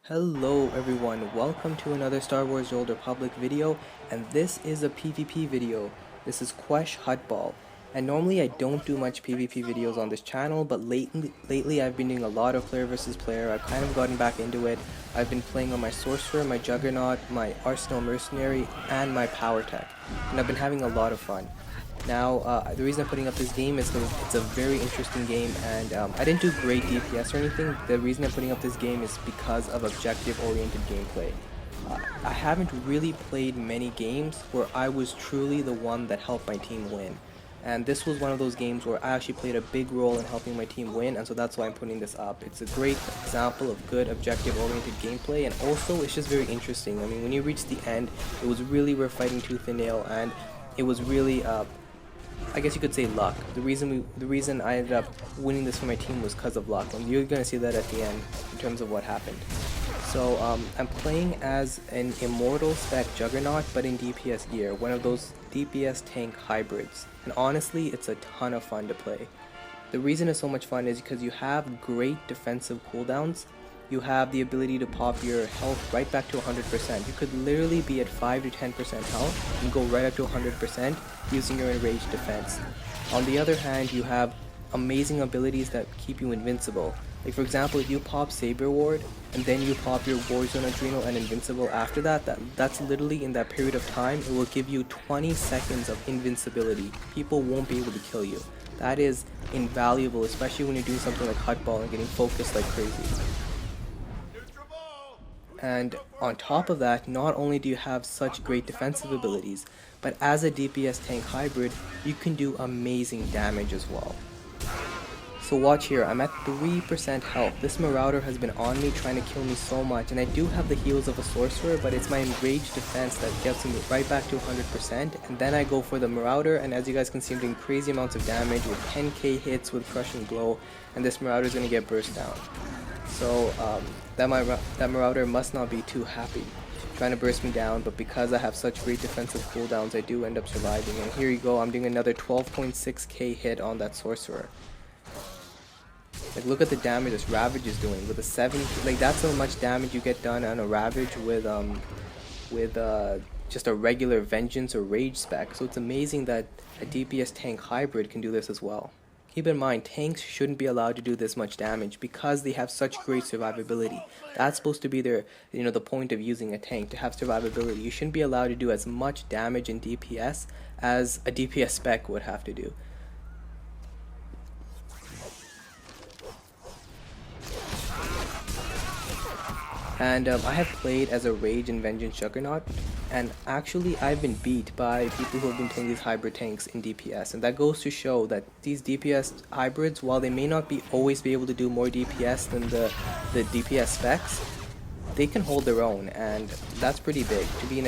Hello everyone, welcome to another Star Wars The Old Republic video, and this is a PvP video. This is Quesh Huttball, and normally I don't do much PvP videos on this channel, but lately I've been doing a lot of player versus player. I've kind of gotten back into it. I've been playing on my Sorcerer, my Juggernaut, my Arsenal Mercenary, and my Power Tech, and I've been having a lot of fun. Now, the reason I'm putting up this game is because it's a very interesting game, and I didn't do great DPS or anything. The reason I'm putting up this game is because of objective-oriented gameplay. I haven't really played many games where I was truly the one that helped my team win. And this was one of those games where I actually played a big role in helping my team win, and so that's why I'm putting this up. It's a great example of good objective-oriented gameplay, and also it's just very interesting. I mean, when you reach the end, it was really we're fighting tooth and nail, and it was really I guess you could say luck. The reason I ended up winning this for my team was because of luck, and you're gonna see that at the end in terms of what happened. So I'm playing as an immortal spec Juggernaut, but in DPS gear, one of those DPS tank hybrids, and honestly it's a ton of fun to play. The reason it's so much fun is because you have great defensive cooldowns. You have the ability to pop your health right back to 100%. You could literally be at 5 to 10% health and go right up to 100% using your enraged defense. On the other hand, you have amazing abilities that keep you invincible. Like for example, if you pop Saber Ward and then you pop your Warzone Adrenal and Invincible after that's literally in that period of time, it will give you 20 seconds of invincibility. People won't be able to kill you. That is invaluable, especially when you're doing something like Huttball and getting focused like crazy. And on top of that, not only do you have such great defensive abilities, but as a DPS tank hybrid, you can do amazing damage as well. So watch here, I'm at 3% health. This Marauder has been on me trying to kill me so much, and I do have the heals of a Sorcerer, but it's my enraged defense that gets me right back to 100%, and then I go for the Marauder, and as you guys can see, I'm doing crazy amounts of damage with 10k hits with Crushing Blow, and this Marauder is going to get burst down. So that Marauder must not be too happy trying to burst me down, but because I have such great defensive cooldowns, I do end up surviving. And here you go, I'm doing another 12.6k hit on that Sorcerer. Like look at the damage this Ravage is doing with a 7, like that's how much damage you get done on a Ravage with just a regular Vengeance or Rage spec. So it's amazing that a DPS tank hybrid can do this as well. Keep in mind, tanks shouldn't be allowed to do this much damage because they have such great survivability. That's supposed to be their, the point of using a tank, to have survivability. You shouldn't be allowed to do as much damage in DPS as a DPS spec would have to do. And I have played as a Rage and Vengeance Juggernaut, and actually I've been beat by people who have been playing these hybrid tanks in DPS, and that goes to show that these DPS hybrids, while they may not always be able to do more DPS than the DPS specs, they can hold their own, and that's pretty big. To be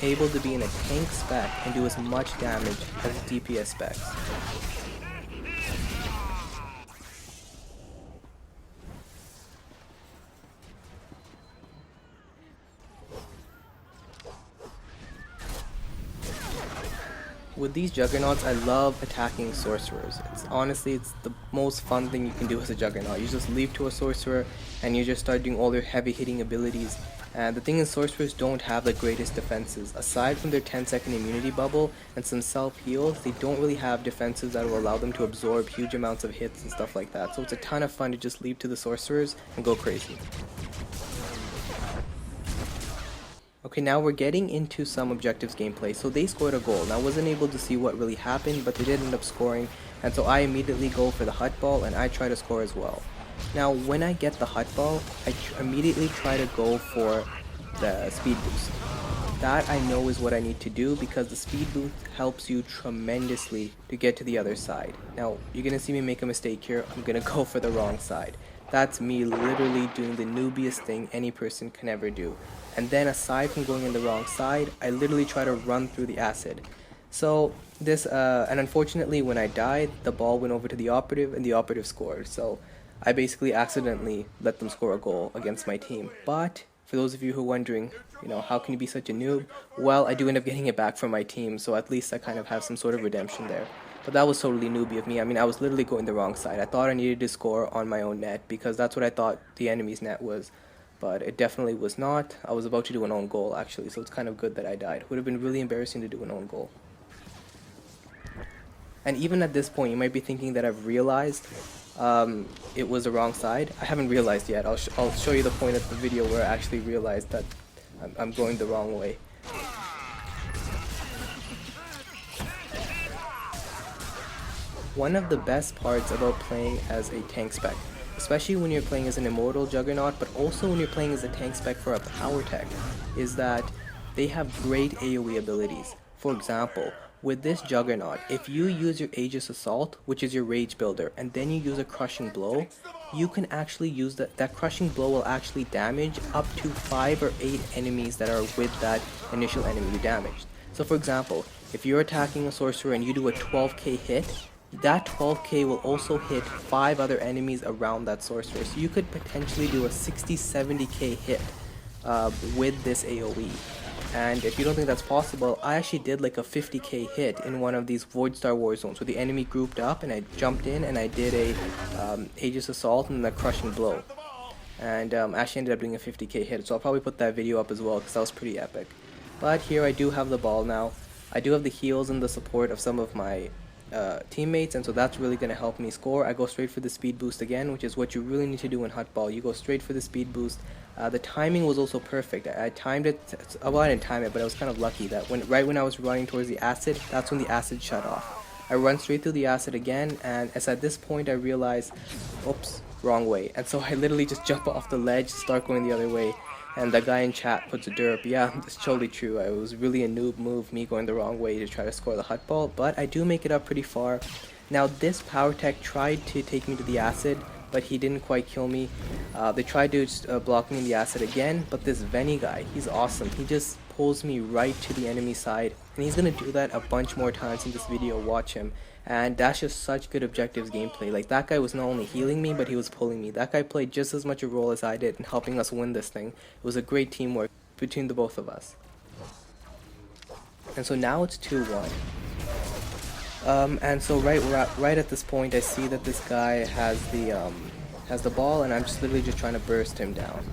able to be in a tank spec and do as much damage as DPS specs. With these Juggernauts, I love attacking Sorcerers. It's the most fun thing you can do as a Juggernaut. You just leap to a Sorcerer and you just start doing all their heavy hitting abilities. And the thing is, Sorcerers don't have the greatest defenses. Aside from their 10-second immunity bubble and some self-heals, they don't really have defenses that will allow them to absorb huge amounts of hits and stuff like that. So it's a ton of fun to just leap to the Sorcerers and go crazy. Okay, now we're getting into some objectives gameplay. So they scored a goal. Now I wasn't able to see what really happened, but they did end up scoring, and so I immediately go for the Huttball and I try to score as well. Now when I get the Huttball, I immediately try to go for the speed boost. That I know is what I need to do because the speed boost helps you tremendously to get to the other side. Now you're gonna see me make a mistake here. I'm gonna go for the wrong side. That's me literally doing the noobiest thing any person can ever do. And then aside from going in the wrong side, I literally try to run through the acid. So this, and unfortunately when I died, the ball went over to the operative and the operative scored. So I basically accidentally let them score a goal against my team. But for those of you who are wondering, how can you be such a noob? Well, I do end up getting it back from my team, so at least I kind of have some sort of redemption there. But that was totally newbie of me. I mean, I was literally going the wrong side. I thought I needed to score on my own net because that's what I thought the enemy's net was. but it definitely was not. I was about to do an own goal actually, so it's kind of good that I died. Would have been really embarrassing to do an own goal. And even at this point, you might be thinking that I've realized it was the wrong side. I haven't realized yet. I'll show you the point of the video where I actually realized that I'm going the wrong way. One of the best parts about playing as a tank spec, especially when you're playing as an immortal Juggernaut, but also when you're playing as a tank spec for a power tech, is that they have great AoE abilities. For example, with this Juggernaut, if you use your Aegis Assault, which is your rage builder, and then you use a crushing blow, you can actually use that crushing blow will actually damage up to 5 or 8 enemies that are with that initial enemy you damaged. So for example, if you're attacking a sorcerer and you do a 12k hit, that 12k will also hit 5 other enemies around that sorcerer. So you could potentially do a 60-70k hit with this AoE. And if you don't think that's possible, I actually did like a 50k hit in one of these Void Star War zones where the enemy grouped up and I jumped in and I did a Aegis Assault and a crushing blow. And actually ended up doing a 50k hit, so I'll probably put that video up as well because that was pretty epic. But here I do have the ball now. I do have the heals and the support of some of my teammates, and so that's really going to help me score. I go straight for the speed boost again, which is what you really need to do in Huttball. You go straight for the speed boost. The timing was also perfect. I timed it, well, I didn't time it, but I was kind of lucky that right when I was running towards the acid, that's when the acid shut off. I run straight through the acid again, and as at this point I realize, oops, wrong way. And so I literally just jump off the ledge, start going the other way. And the guy in chat puts a derp. Yeah, it's totally true. It was really a noob move, me going the wrong way to try to score the Huttball, but I do make it up pretty far. Now this power tech tried to take me to the acid, but he didn't quite kill me. They tried to block me in the acid again, but this Venny guy, he's awesome. He just pulls me right to the enemy side, and he's gonna do that a bunch more times in this video. Watch him. And that's just such good objectives gameplay. Like, that guy was not only healing me, but he was pulling me. That guy played just as much a role as I did in helping us win this thing. It was a great teamwork between the both of us. And so now it's 2-1. And so right at this point, I see that this guy has the ball, and I'm just literally just trying to burst him down.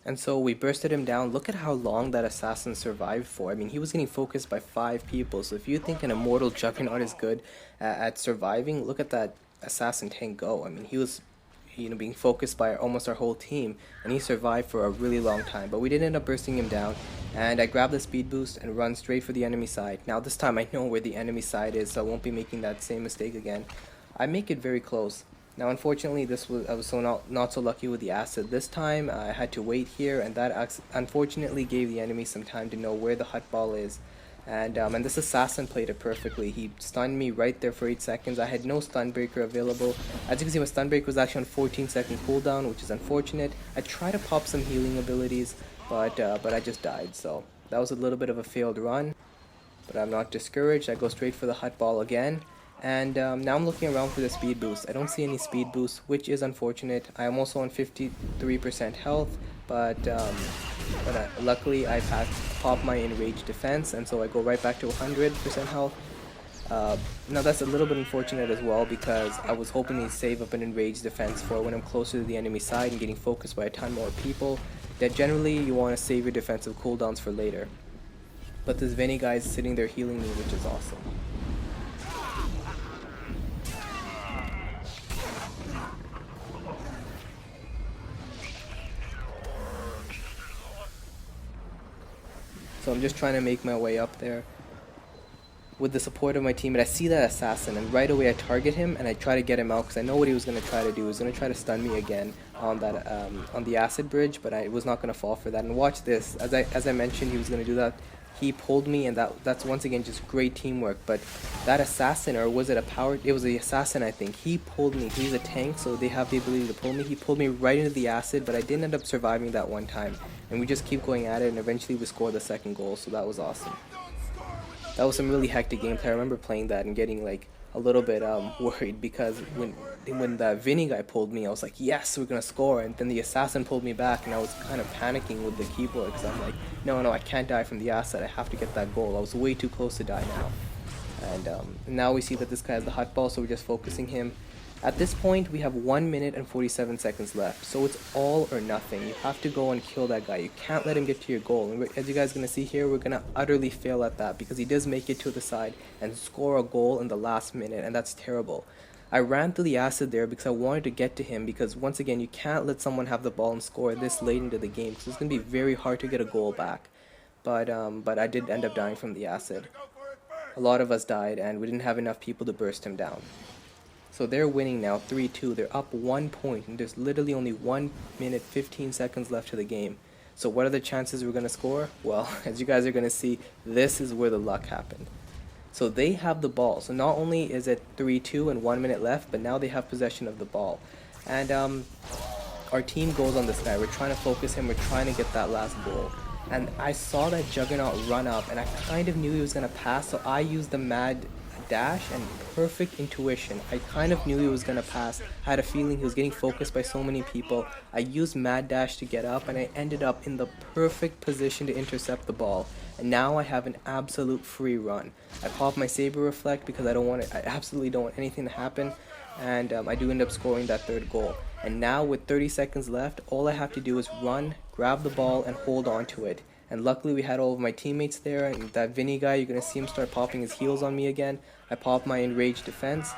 And so we bursted him down. Look at how long that assassin survived for. I mean, he was getting focused by 5 people. So if you think an immortal Juggernaut is good at surviving, look at that assassin tank go. I mean, he was, being focused by almost our whole team, and he survived for a really long time. But we did end up bursting him down, and I grabbed the speed boost and run straight for the enemy side. Now this time I know where the enemy side is, so I won't be making that same mistake again. I make it very close. Now unfortunately I was not so lucky with the acid this time. I had to wait here, and that unfortunately gave the enemy some time to know where the Huttball is. And this assassin played it perfectly. He stunned me right there for 8 seconds. I had no stun breaker available. As you can see, my stun breaker was actually on 14-second cooldown, which is unfortunate. I tried to pop some healing abilities, but I just died. So that was a little bit of a failed run, but I'm not discouraged. I go straight for the Huttball again. And now I'm looking around for the speed boost. I don't see any speed boost, which is unfortunate. I am also on 53% health, but luckily I popped my enraged defense, and so I go right back to 100% health. Now that's a little bit unfortunate as well, because I was hoping to save up an enraged defense for when I'm closer to the enemy side and getting focused by a ton more people. That generally you want to save your defensive cooldowns for later. But this Venny guy is sitting there healing me, which is awesome. So I'm just trying to make my way up there with the support of my team, and I see that assassin, and right away I target him and I try to get him out because I know what he was going to try to do. He was going to try to stun me again on that on the acid bridge, but I was not going to fall for that. And watch this, as I mentioned, he was going to do that he pulled me, and that's once again just great teamwork. But that assassin, or was it a power, it was the assassin I think, he pulled me. He's a tank, so they have the ability to pull me. He pulled me right into the acid, but I didn't end up surviving that one time, and we just keep going at it, and eventually we scored the second goal, so that was awesome. That was some really hectic gameplay. I remember playing that and getting like a little bit worried, because when the Vinny guy pulled me, I was like, yes, we're gonna score, and then the assassin pulled me back, and I was kind of panicking with the keyboard, because I'm like, no, I can't die from the acid, I have to get that goal. I was way too close to die now. And now we see that this guy has the Huttball, so we're just focusing him. At this point, we have 1 minute and 47 seconds left, so it's all or nothing. You have to go and kill that guy. You can't let him get to your goal. And as you guys are going to see here, we're going to utterly fail at that, because he does make it to the side and score a goal in the last minute, and that's terrible. I ran through the acid there because I wanted to get to him, because once again, you can't let someone have the ball and score this late into the game, because it's going to be very hard to get a goal back. But I did end up dying from the acid. A lot of us died, and we didn't have enough people to burst him down. So they're winning now, 3-2. They're up 1 point, and there's literally only 1 minute 15 seconds left to the game. So what are the chances we're going to score? Well, as you guys are going to see, this is where the luck happened. So they have the ball. So not only is it 3-2 and 1 minute left, but now they have possession of the ball. And our team goes on this guy. We're trying to focus him. We're trying to get that last goal. And I saw that Juggernaut run up, and I kind of knew he was going to pass, so I used the mad dash and perfect intuition. I kind of knew he was going to pass. I had a feeling he was getting focused by so many people. I used mad dash to get up, and I ended up in the perfect position to intercept the ball. And now I have an absolute free run. I pop my Saber Reflect because I absolutely don't want anything to happen. And I do end up scoring that third goal. And now with 30 seconds left, all I have to do is run, grab the ball, and hold on to it. And luckily we had all of my teammates there, and that Vinny guy, you're going to see him start popping his heals on me again. I pop my Enraged Defense,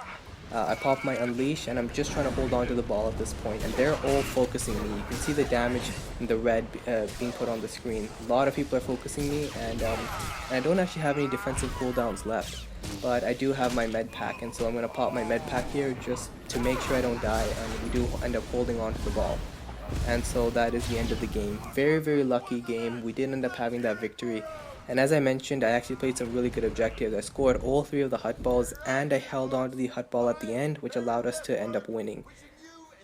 I pop my Unleash, and I'm just trying to hold on to the ball at this point. And they're all focusing me. You can see the damage in the red being put on the screen. A lot of people are focusing me, and I don't actually have any defensive cooldowns left. But I do have my med pack, and so I'm going to pop my med pack here just to make sure I don't die, and we do end up holding on to the ball. And so that is the end of the game. Very lucky game. We did end up having that victory. And as I mentioned, I actually played some really good objectives. I scored all 3 of the Huttballs, and I held on to the Huttball at the end, which allowed us to end up winning.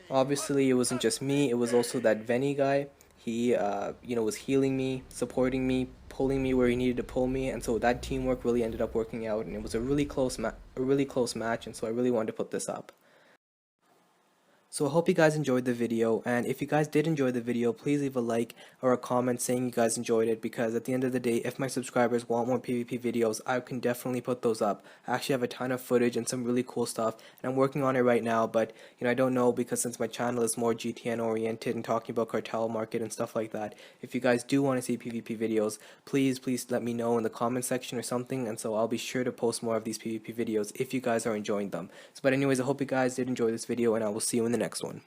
Obviously, it wasn't just me. It was also that Venny guy. He was healing me, supporting me, pulling me where he needed to pull me, and so that teamwork really ended up working out, and it was a really close match, and so I really wanted to put this up. So I hope you guys enjoyed the video, and if you guys did enjoy the video, please leave a like or a comment saying you guys enjoyed it, because at the end of the day, if my subscribers want more PvP videos, I can definitely put those up. I actually have a ton of footage and some really cool stuff, and I'm working on it right now, but I don't know, because since my channel is more GTN oriented and talking about cartel market and stuff like that, if you guys do want to see PvP videos, please let me know in the comment section or something, and so I'll be sure to post more of these PvP videos if you guys are enjoying them. But anyways, I hope you guys did enjoy this video, and I will see you in the next one.